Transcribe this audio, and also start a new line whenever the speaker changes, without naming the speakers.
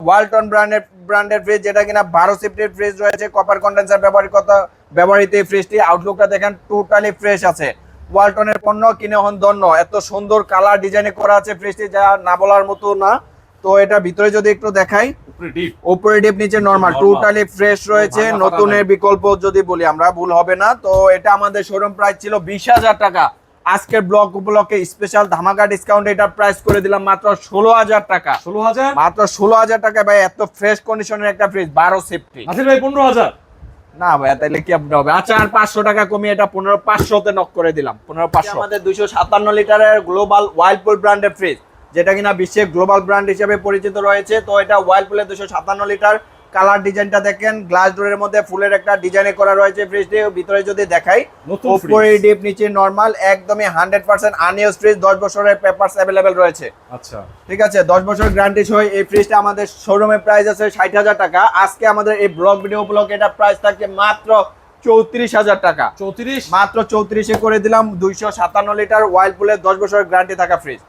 ওয়ালটন ব্র্যান্ডের ফ্রিজ, যেটা কিনা 12 শিফটের ফ্রিজ রয়েছে, কপার কন্ডেন্সার ব্যবহৃত এই ফ্রিজটি। আউটলুকটা দেখেন টোটালি ফ্রেশ আছে। ওয়ালটনের পণ্য কিনে হন ধন্য। এত সুন্দর কালার ডিজাইনে করা আছে ফ্রিজটি, যা না বলার মতো না। তো এটা ভিতরে যদি একটু দেখাই, উপরে ডিপ নিচে নরমাল, টোটালি ফ্রেশ রয়েছে। নতুনের বিকল্প যদি বলি আমরা ভুল হবে না। তো এটা আমাদের শোরুম প্রাইস ছিল 20,000 টাকা। আজকের ব্লগ উপলক্ষে স্পেশাল ধামাকা ডিসকাউন্ট এটার প্রাইস করে দিলাম মাত্র 16,000 টাকা।
16,000
মাত্র 16,000 টাকা ভাই, এত ফ্রেশ কন্ডিশনের একটা ফ্রিজ 12 সেফটি।
আসিফ ভাই 15,000
না ভাই তাহলে কি আপনি হবে? আচ্ছা, আর 500 টাকা কমিয়ে এটা 15,500 তে নক করে দিলাম। 15,500। আমাদের 257 লিটারের গ্লোবাল ওয়ার্লপুল ব্র্যান্ডের ফ্রিজ, যেটা কিনা বিশ্বের গ্লোবাল ব্র্যান্ড হিসেবে পরিচিত রয়েছে। তো এটা ওয়ার্লপুলের 257 লিটার। কালার ডিজাইনটা দেখেন, গ্লাস ডোরের মধ্যে ফুলের একটা ডিজাইনে করা রয়েছে ফ্রিজটি। ভিতরে যদি দেখাই, উপরে ডিপ নিচে নরমাল, একদমই 100% আনইউজ ফ্রিজ। 10 বছরের পেপারস अवेलेबल রয়েছে।
আচ্ছা,
ঠিক আছে, 10 বছর গ্যারান্টি সহ এই ফ্রিজটা আমাদের শোরুমে প্রাইস আছে 60,000 টাকা। আজকে আমাদের এই ব্লগ ভিডিও উপলক্ষে এটা প্রাইস থাকছে মাত্র 34,000 টাকা।
34
মাত্র 34 এ করে দিলাম 257 লিটার ওয়ার্লপুলের 10 বছরের গ্যারান্টি থাকা ফ্রিজ।